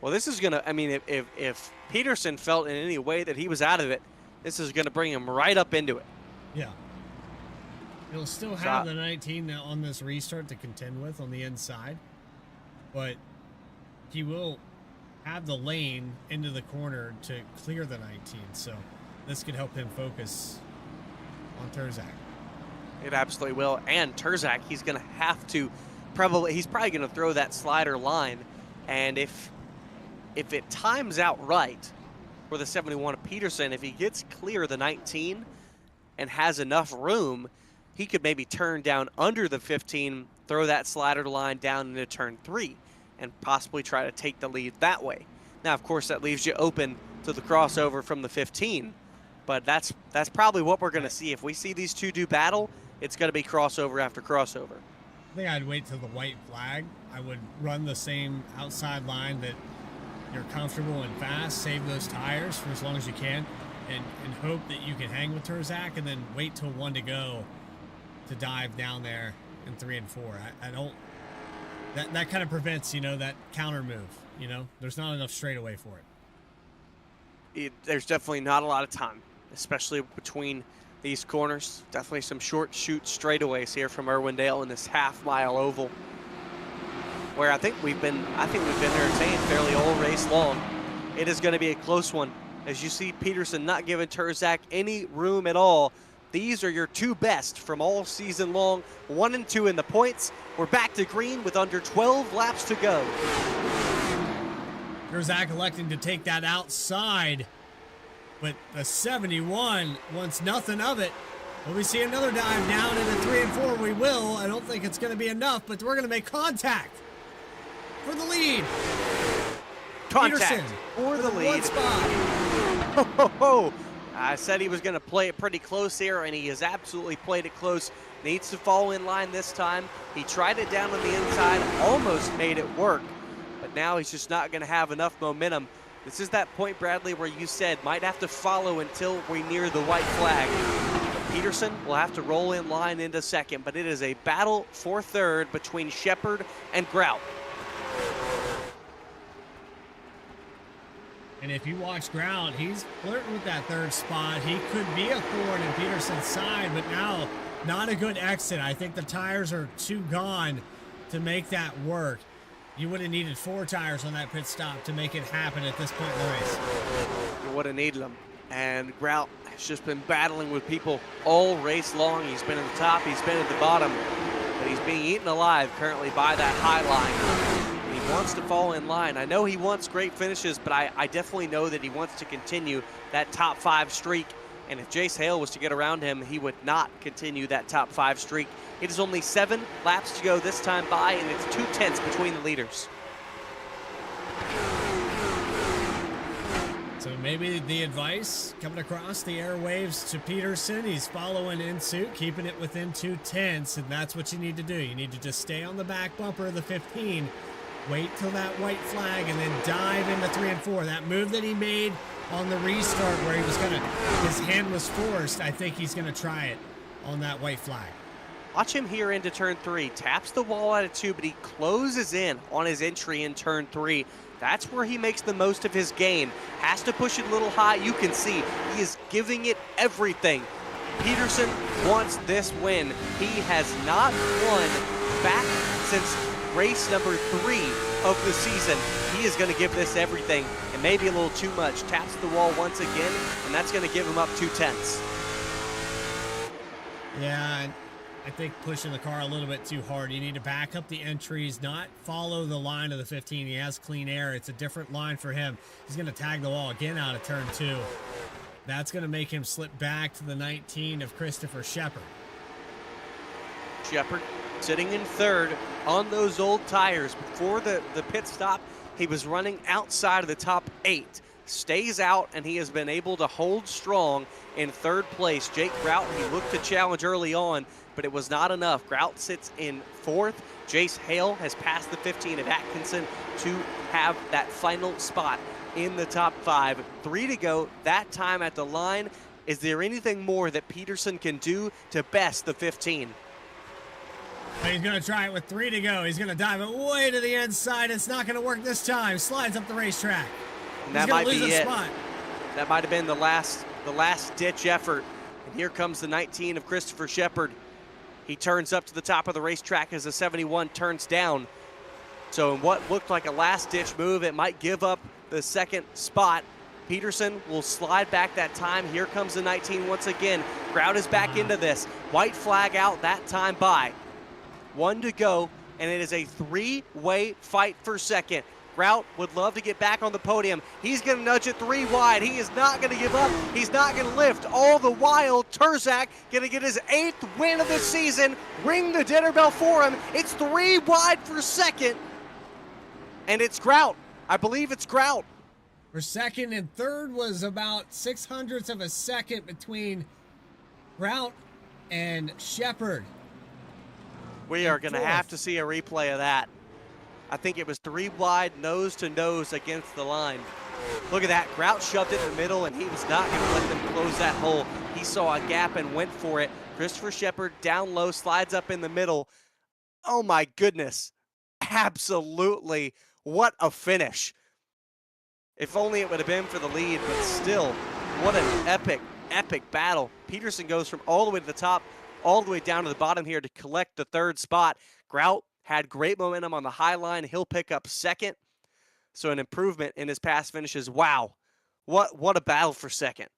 Well, this is gonna, I mean, if Peterson felt in any way that he was out of it, this is gonna bring him right up into it. Yeah. He'll still have the 19 on this restart to contend with on the inside, but he will have the lane into the corner to clear the 19, so this could help him focus on Turzak. It absolutely will. And Turzak, he's going to have to he's probably going to throw that slider line, and if it times out right for the 71 of Peterson, if he gets clear of the 19 and has enough room, he could maybe turn down under the 15, throw that slider line down into turn 3, and possibly try to take the lead that way. Now, of course, that leaves you open to the crossover from the 15, but that's probably what we're going to see. If we see these two do battle, it's going to be crossover after crossover. I think I'd wait till the white flag. I would run the same outside line that you're comfortable and fast, save those tires for as long as you can, and hope that you can hang with Turzak, and then wait till 1 to go to dive down there in 3 and 4. I don't. That kind of prevents, that counter move. There's not enough straightaway for it. There's definitely not a lot of time, especially between these corners. Definitely some short shoot straightaways here from Irwindale in this half-mile oval, where I think we've been entertained fairly all race long. It is going to be a close one, as you see Peterson not giving Turzak any room at all. These are your two best from all season long, 1 and 2 in the points. We're back to green with under 12 laps to go. Turzak electing to take that outside, but the 71 wants nothing of it. Will we see another dive down into 3 and 4? We will. I don't think it's going to be enough, but we're going to make contact for the lead. Contact Peterson for the lead. One spot. Oh, I said he was going to play it pretty close here, and he has absolutely played it close. Needs to fall in line this time. He tried it down on the inside, almost made it work, but now he's just not going to have enough momentum. This is that point, Bradley, where you said might have to follow until we near the white flag. But Peterson will have to roll in line into second, but it is a battle for third between Shepard and Grout. And if you watch Grout, he's flirting with that third spot. He could be a thorn in Peterson's side, but now not a good exit. I think the tires are too gone to make that work. You would have needed 4 tires on that pit stop to make it happen at this point in the race. You would have needed them. And Grout has just been battling with people all race long. He's been at the top, he's been at the bottom, but he's being eaten alive currently by that high line. He wants to fall in line. I know he wants great finishes, but I definitely know that he wants to continue that top 5 streak. And if Jace Hale was to get around him, he would not continue that top 5 streak. It is only 7 laps to go this time by, and it's 2/10 between the leaders. So maybe the advice coming across the airwaves to Peterson, he's following in suit, keeping it within 2/10, and that's what you need to do. You need to just stay on the back bumper of the 15 Wait till that white flag and then dive into 3 and 4. That move that he made on the restart where he was his hand was forced, I think he's gonna try it on that white flag. Watch him here into turn 3. Taps the wall at a 2, but he closes in on his entry in turn 3. That's where he makes the most of his gain. Has to push it a little high. You can see he is giving it everything. Peterson wants this win. He has not won back since race number 3 of the season. He is going to give this everything, and maybe a little too much. Taps the wall once again, and that's going to give him up 2/10. Yeah, and I think pushing the car a little bit too hard. You need to back up the entries, not follow the line of the 15. He has clean air. It's a different line for him. He's going to tag the wall again out of turn 2. That's going to make him slip back to the 19 of Christopher Shepard. Shepard sitting in third on those old tires. Before the pit stop, he was running outside of the top 8. Stays out, and he has been able to hold strong in third place. Jake Grout, he looked to challenge early on, but it was not enough. Grout sits in 4th. Jace Hale has passed the 15 of Atkinson to have that final spot in the top 5. 3 to go, that time at the line. Is there anything more that Peterson can do to best the 15? He's going to try it with 3 to go. He's going to dive it way to the inside. It's not going to work this time. Slides up the racetrack. And that might be it. That might have been the last ditch effort. And here comes the 19 of Christopher Shepard. He turns up to the top of the racetrack as the 71 turns down. So in what looked like a last-ditch move, it might give up the second spot. Peterson will slide back that time. Here comes the 19 once again. Grout is back into this. White flag out that time by. 1 to go, and it is a 3-way fight for second. Grout would love to get back on the podium. He's going to nudge it 3 wide. He is not going to give up. He's not going to lift. All the while, Terzak going to get his 8th win of the season. Ring the dinner bell for him. It's 3 wide for second, and it's Grout. I believe it's Grout. For second and third was about 0.06 of a second between Grout and Shepard. We are going to have to see a replay of that. I think it was 3 wide, nose to nose against the line. Look at that. Grout shoved it in the middle, and he was not going to let them close that hole. He saw a gap and went for it. Christopher Shepard down low, slides up in the middle. Oh, my goodness. Absolutely. What a finish. If only it would have been for the lead, but still, what an epic, epic battle. Peterson goes from all the way to the top, all the way down to the bottom here to collect the 3rd spot. Grout had great momentum on the high line. He'll pick up second. So an improvement in his past finishes. Wow. What a battle for second.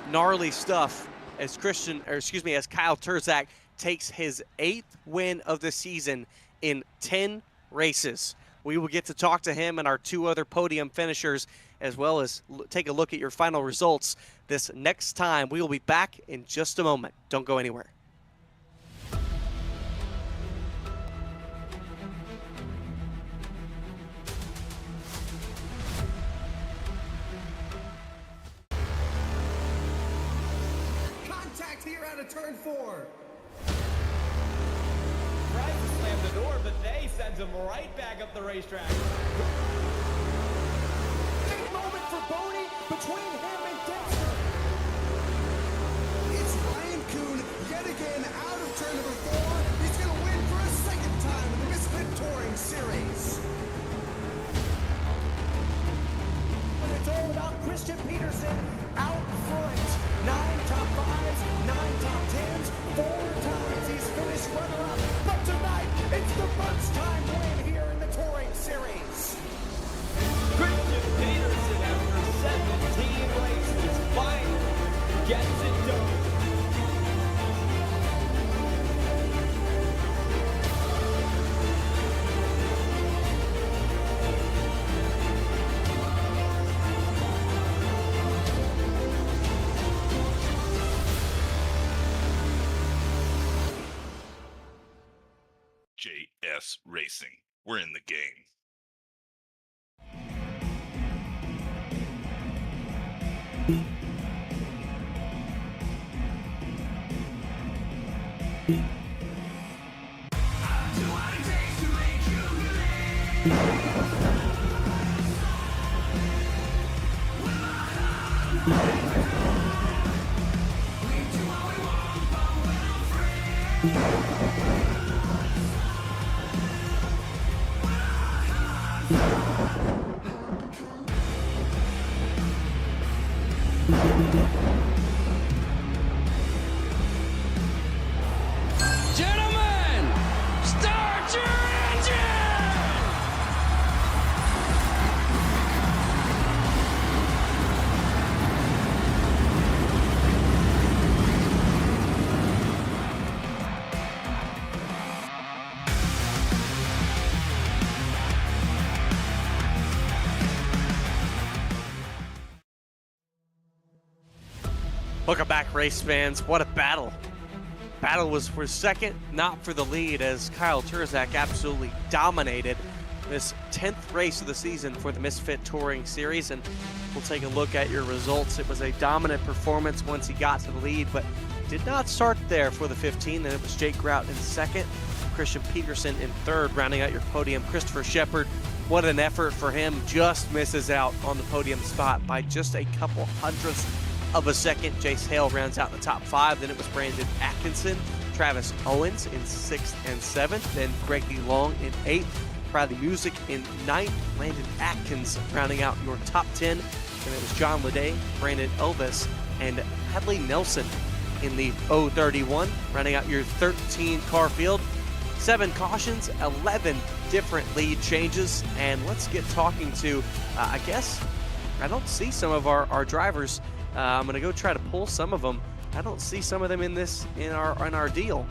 Gnarly stuff as Kyle Terzak takes his 8th win of the season in 10 races. We will get to talk to him and our 2 other podium finishers, as well as take a look at your final results this next time. We will be back in just a moment. Don't go anywhere. Contact here out of turn 4. Tries to slam the door, but they sends him right back up the racetrack. Big moment for Boney between him and Dexter. It's Ryan Kuhn yet again out of turn number 4. He's going to win for a second time in the Misfit Touring Series. But it's all about Christian Peterson out front. 9 top 5s, 9 top 10s, 4 times he's finished runner-up. But tonight, it's the lunchtime win here in the Touring Series. Christian Peterson, after 17 races, finally gets it done. JS Racing. We're in the game. Gentlemen, start your engine! Welcome back, race fans. What a battle. Battle was for second, not for the lead, as Kyle Turzak absolutely dominated this 10th race of the season for the Misfit Touring Series. And we'll take a look at your results. It was a dominant performance once he got to the lead, but did not start there for the 15. Then it was Jake Grout in second, Christian Peterson in third, rounding out your podium. Christopher Shepard, what an effort for him, just misses out on the podium spot by just a couple hundredths of a second. Jace Hale rounds out the top five. Then it was Brandon Atkinson, Travis Owens in sixth and seventh, then Greggy Long in eighth, Bradley Music in ninth, Landon Atkins rounding out your top 10. And it was John Leday, Brandon Elvis, and Hadley Nelson in the 031, rounding out your 13 car field. 7 cautions, 11 different lead changes, and let's get talking to, I guess, I don't see some of our drivers. I'm gonna go try to pull some of them. I don't see some of them in our deal.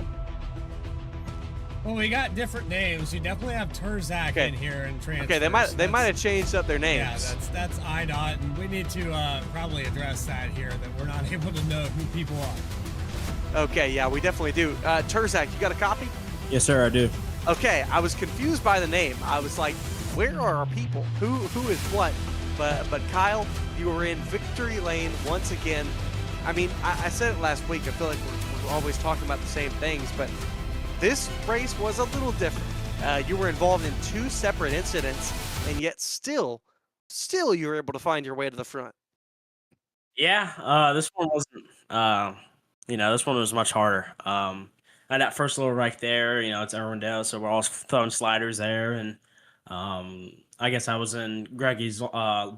Well, we got different names. You definitely have Turzak Okay. in here and transfer. Okay, they might have changed up their names. Yeah, that's IDOT, and we need to probably address that here, that we're not able to know who people are. Okay, yeah, we definitely do. Turzak, you got a copy? Yes, sir, I do. Okay, I was confused by the name. I was like, where are our people? Who is what? But Kyle, you were in victory lane once again. I mean, I said it last week. I feel like we're always talking about the same things, but this race was a little different. You were involved in 2 separate incidents, and yet still you were able to find your way to the front. Yeah, this one wasn't. This one was much harder. I had that first little wreck there. It's IRWINDALE, so we're all throwing sliders there, and I guess I was in Greggy's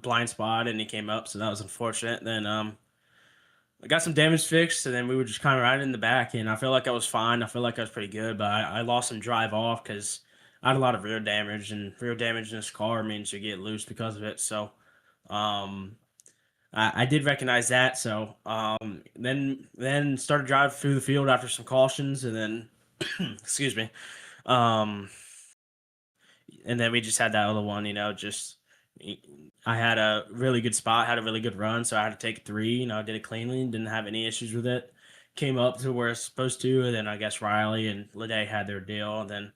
blind spot, and he came up, so that was unfortunate. Then I got some damage fixed, and then we were just kind of riding in the back, and I feel like I was fine. I feel like I was pretty good, but I lost some drive off because I had a lot of rear damage, and rear damage in this car means you get loose because of it. So I did recognize that. So then started driving through the field after some cautions, and then excuse me, um, and then we just had that other one. I had a really good spot, had a really good run, so I had to take 3. I did it cleanly, didn't have any issues with it. Came up to where it's supposed to, and then I guess Riley and Leday had their deal. And then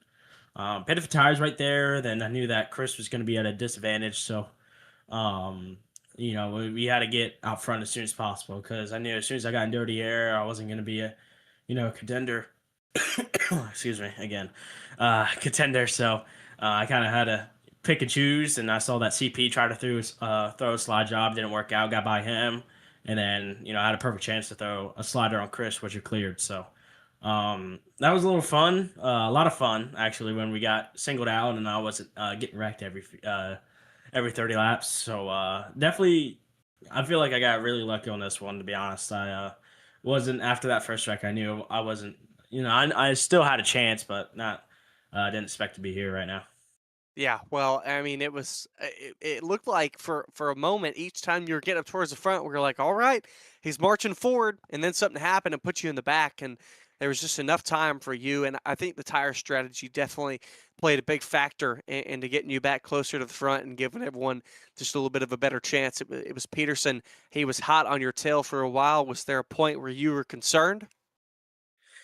pitted for tires right there. Then I knew that Chris was going to be at a disadvantage, so we had to get out front as soon as possible because I knew as soon as I got in dirty air, I wasn't going to be a contender. Excuse me again, contender. So I kind of had to pick and choose, and I saw that CP try to throw a slide job, didn't work out, got by him, and then I had a perfect chance to throw a slider on Chris, which it cleared. So that was a little fun, a lot of fun actually when we got singled out and I wasn't getting wrecked every 30 laps. So definitely, I feel like I got really lucky on this one. To be honest, I wasn't after that first wreck. I knew I wasn't. I still had a chance, but not. Didn't expect to be here right now. Yeah, well, I mean, it looked like for a moment each time you were getting up towards the front, we were like, all right, he's marching forward, and then something happened and put you in the back, and there was just enough time for you. And I think the tire strategy definitely played a big factor into getting you back closer to the front and giving everyone just a little bit of a better chance. It was Peterson. He was hot on your tail for a while. Was there a point where you were concerned?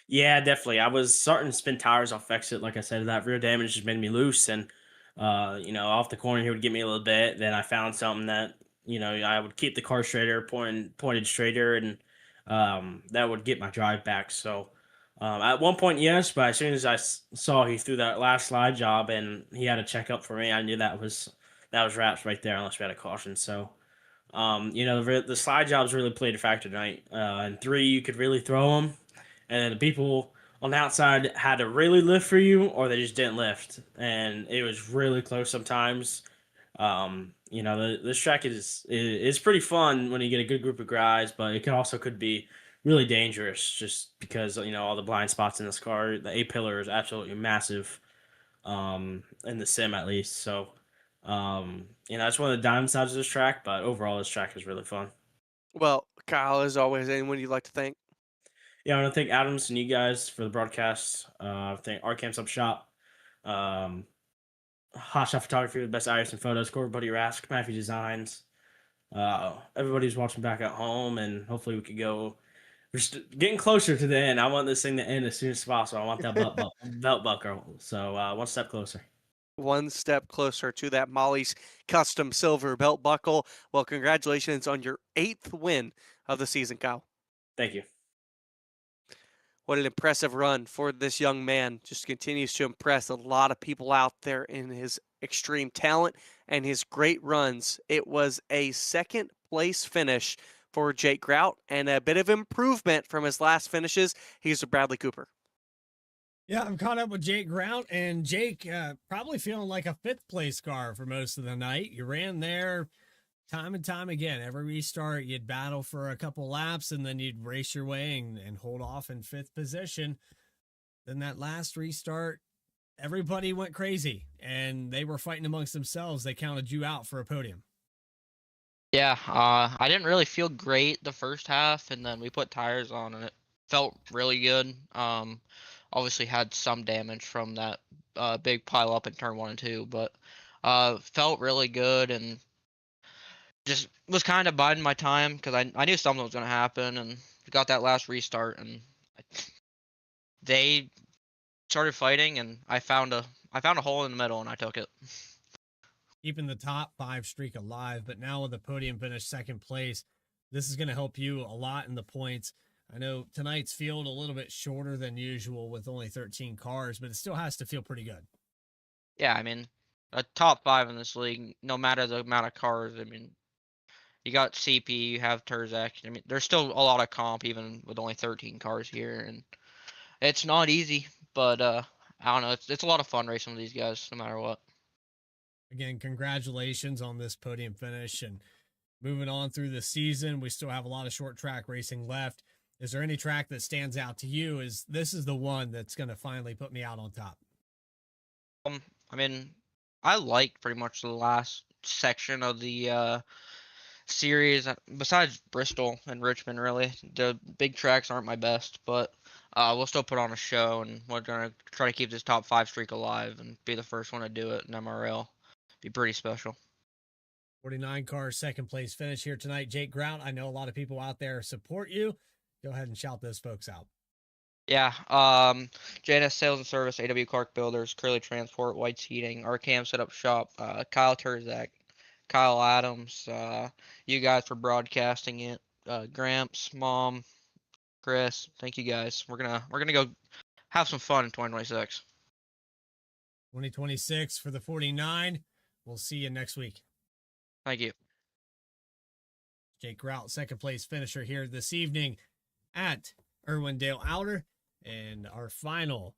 Yeah, definitely. I was starting to spin tires off exit. Like I said, that rear damage just made me loose. And, off the corner, he would get me a little bit. Then I found something that, I would keep the car straighter, pointed straighter, and that would get my drive back. So At one point, yes, but as soon as I saw he threw that last slide job and he had a checkup for me, I knew that was wraps right there, unless we had a caution. So, the slide jobs really played a factor tonight. And three, you could really throw them, and the people on the outside had to really lift for you, or they just didn't lift, and it was really close sometimes. This track is pretty fun when you get a good group of guys, but it could be really dangerous just because all the blind spots in this car. The A pillar is absolutely massive, in the sim at least. So, that's one of the downsides of this track. But overall, this track is really fun. Well, Kyle, as always, anyone you'd like to thank? Yeah, I want to thank Adams and you guys for the broadcast. Thank Arcam's Up Shop. Um, Hot Shot Photography with the best Iris and photos. Core Buddy Rask, Matthew Designs. Everybody's watching back at home, and hopefully we could go. We're getting closer to the end. I want this thing to end as soon as possible. I want that belt buckle. So one step closer. One step closer to that Molly's custom silver belt buckle. Well, congratulations on your 8th win of the season, Kyle. Thank you. What an impressive run for this young man. Just continues to impress a lot of people out there in his extreme talent and his great runs. It was a second place finish for Jake Grout and a bit of improvement from his last finishes. He's a Bradley Cooper. Yeah, I'm caught up with Jake Grout, and Jake probably feeling like a 5th place car for most of the night. You ran there time and time again. Every restart, you'd battle for a couple laps, and then you'd race your way and hold off in 5th position. Then that last restart, everybody went crazy, and they were fighting amongst themselves. They counted you out for a podium. Yeah, I didn't really feel great the first half, and then we put tires on, and it felt really good. Obviously had some damage from that big pile up in turn 1 and 2, but felt really good, and just was kind of biding my time because I knew something was going to happen, and we got that last restart, and they started fighting, and I found a hole in the middle, and I took it. Keeping the top 5 streak alive, but now with the podium finish 2nd place, this is going to help you a lot in the points. I know tonight's field a little bit shorter than usual with only 13 cars, but it still has to feel pretty good. Yeah, I mean, a top 5 in this league, no matter the amount of cars. I mean, you got CP, you have Turzak. I mean, there's still a lot of comp even with only 13 cars here, and it's not easy. But I don't know, it's a lot of fun racing with these guys, no matter what. Again, congratulations on this podium finish, and moving on through the season. We still have a lot of short track racing left. Is there any track that stands out to you as this is the one that's going to finally put me out on top? I mean, I like pretty much the last section of the series. Besides Bristol and Richmond, really, the big tracks aren't my best, but we'll still put on a show, and we're gonna try to keep this top 5 streak alive and be the first one to do it in MRL. Be pretty special. 49 cars, 2nd place finish here tonight. Jake Grout, I know a lot of people out there support you. Go ahead and shout those folks out. Yeah, JNS Sales and Service, AW Clark Builders, Curly Transport, White's Heating, RCAM Setup Shop, Kyle Turzak, Kyle Adams, you guys for broadcasting it, Gramps, Mom, Chris, thank you guys. We're gonna go have some fun in 2026. 2026 for the 49. We'll see you next week. Thank you. Jake Grout, 2nd place finisher here this evening at IRWINDALE Outer. And our final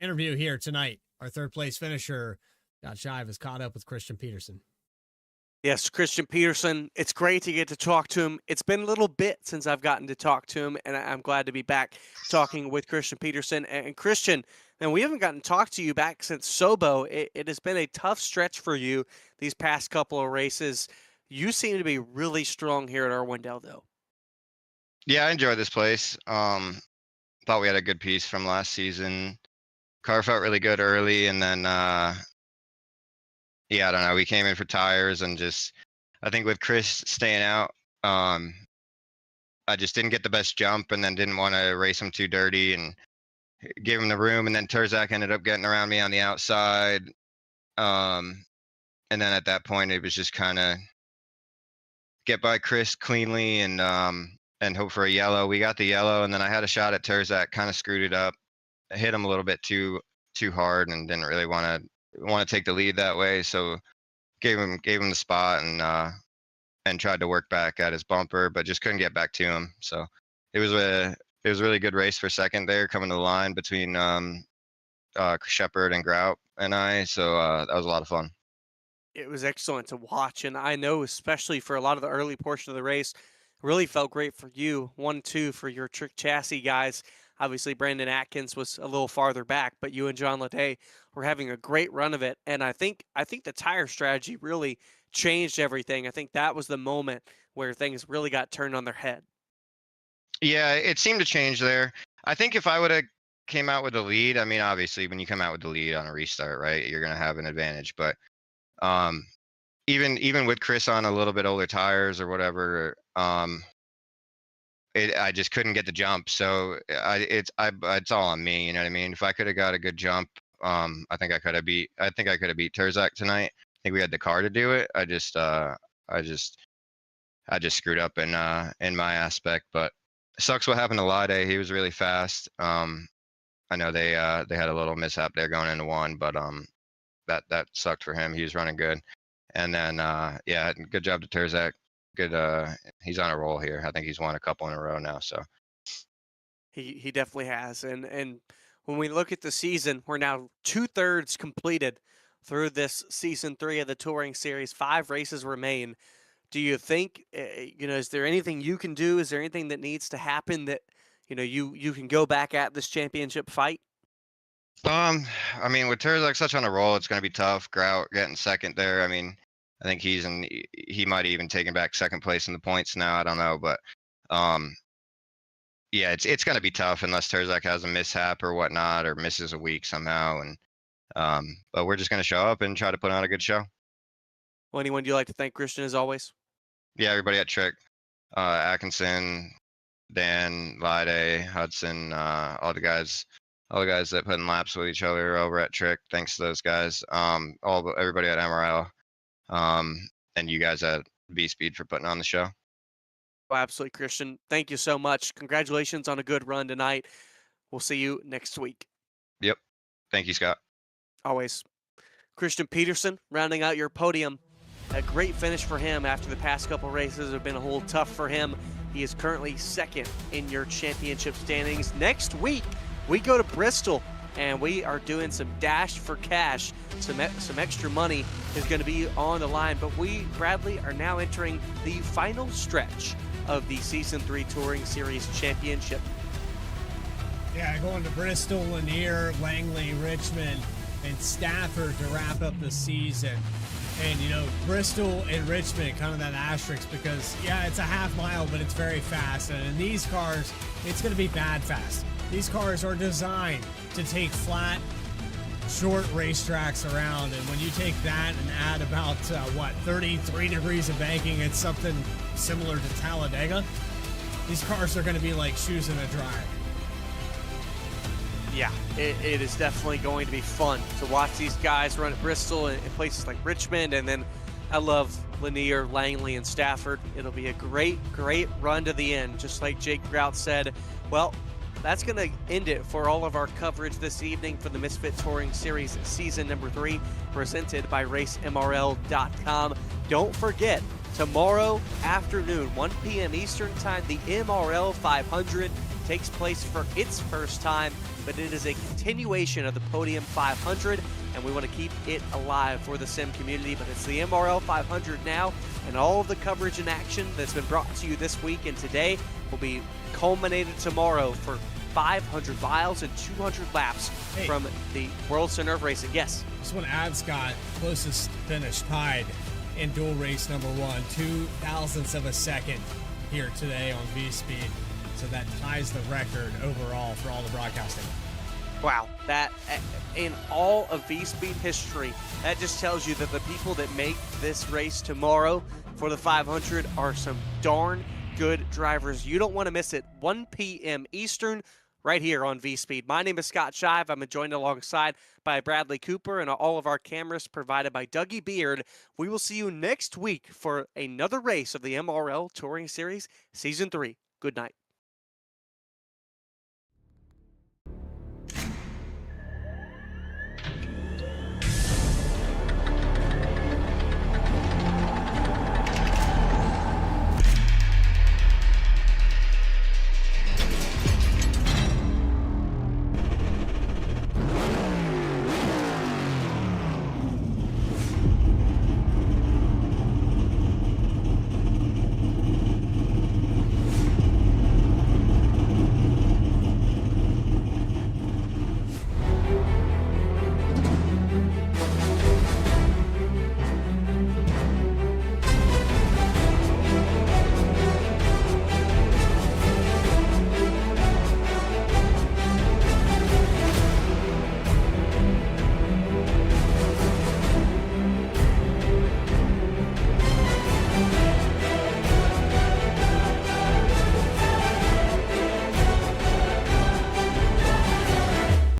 interview here tonight, our 3rd place finisher, Scott Shive, is caught up with Christian Peterson. Yes, Christian Peterson. It's great to get to talk to him. It's been a little bit since I've gotten to talk to him, and I'm glad to be back talking with Christian Peterson. And Christian, and we haven't gotten to talk to you back since Sobo. It has been a tough stretch for you these past couple of races. You seem to be really strong here at Irwindale, though. Yeah, I enjoy this place. Thought we had a good piece from last season. Car felt really good early, and then yeah, I don't know. We came in for tires, and I think with Chris staying out, I just didn't get the best jump, and then didn't want to race him too dirty, and gave him the room. And then Turzak ended up getting around me on the outside, and then at that point, it was just kind of get by Chris cleanly, and and hope for a yellow. We got the yellow, and then I had a shot at Terzak, kind of screwed it up. I hit him a little bit too hard, and didn't really want to take the lead that way. So gave him the spot, and tried to work back at his bumper, but just couldn't get back to him. So it was a really good race for second there, coming to the line between Shepard and Grout and I. So that was a lot of fun. It was excellent to watch, and I know especially for a lot of the early portion of the race, really felt great for you. 1-2 for your trick chassis guys. Obviously, Brandon Atkins was a little farther back, but you and John Lede were having a great run of it. And I think the tire strategy really changed everything. I think that was the moment where things really got turned on their head. Yeah, it seemed to change there. I think if I would have came out with the lead, I mean, obviously, when you come out with the lead on a restart, right, you're gonna have an advantage. But even with Chris on a little bit older tires or whatever, I just couldn't get the jump. So it's all on me. You know what I mean? If I could have got a good jump, I think I could have beat Terzak tonight. I think we had the car to do it. I just screwed up in my aspect. But it sucks what happened to Lade. He was really fast. I know they had a little mishap there going into one, but that sucked for him. He was running good. And then yeah, good job to Terzak. Good, he's on a roll here. I think he's won a couple in a row now. So He definitely has. And when we look at the season, we're now 2/3 completed through this season 3 of the Touring Series. 5 races remain. Do you think, is there anything you can do? Is there anything that needs to happen that, you can go back at this championship fight? I mean, with Terzak such on a roll, it's going to be tough. Grout getting second there. I mean, I think he might even taken back second place in the points now. I don't know, but yeah, it's going to be tough unless Terzak has a mishap or whatnot, or misses a week somehow. And but we're just going to show up and try to put on a good show. Well, anyone you'd like to thank, Christian, as always? Yeah, everybody at Trick, Atkinson, Dan, Lide, Hudson, all the guys that put in laps with each other over at Trick. Thanks to those guys. Everybody at MRL. And you guys at V-Speed for putting on the show. Oh, absolutely, Christian. Thank you so much. Congratulations on a good run tonight. We'll see you next week. Yep. Thank you, Scott. Always. Christian Peterson rounding out your podium. A great finish for him after the past couple races have been a little tough for him. He is currently second in your championship standings. Next week, we go to Bristol, and we are doing some dash for cash. Some extra money is going to be on the line, but we, Bradley, are now entering the final stretch of the Season 3 Touring Series Championship. Yeah, going to Bristol, Lanier, Langley, Richmond, and Stafford to wrap up the season. And, Bristol and Richmond, kind of that asterisk, because, yeah, it's a half mile, but it's very fast. And in these cars, it's going to be bad fast. These cars are designed to take flat, short racetracks around. And when you take that and add about, 33 degrees of banking, it's something similar to Talladega. These cars are going to be like shoes in a dryer. Yeah, it is definitely going to be fun to watch these guys run at Bristol and places like Richmond. And then I love Lanier, Langley, and Stafford. It'll be a great, great run to the end. Just like Jake Grout said, well, that's going to end it for all of our coverage this evening for the Misfit Touring Series Season number 3, presented by RaceMRL.com. Don't forget, tomorrow afternoon, 1 p.m. Eastern Time, the MRL 500 takes place for its first time, but it is a continuation of the Podium 500, and we want to keep it alive for the sim community. But it's the MRL 500 now, and all of the coverage and action that's been brought to you this week and today will be culminated tomorrow for 500 miles and 200 laps from the World Center of Racing. Yes? This one, add Scott, closest finish tied in dual race number 1, 0.02 of a second here today on V-Speed. So that ties the record overall for all the broadcasting. Wow, that in all of V-Speed history, that just tells you that the people that make this race tomorrow for the 500 are some darn good drivers. You don't want to miss it. 1 p.m. Eastern, right here on V-Speed. My name is Scott Shive. I'm joined alongside by Bradley Cooper, and all of our cameras provided by Dougie Beard. We will see you next week for another race of the MRL Touring Series Season 3. Good night.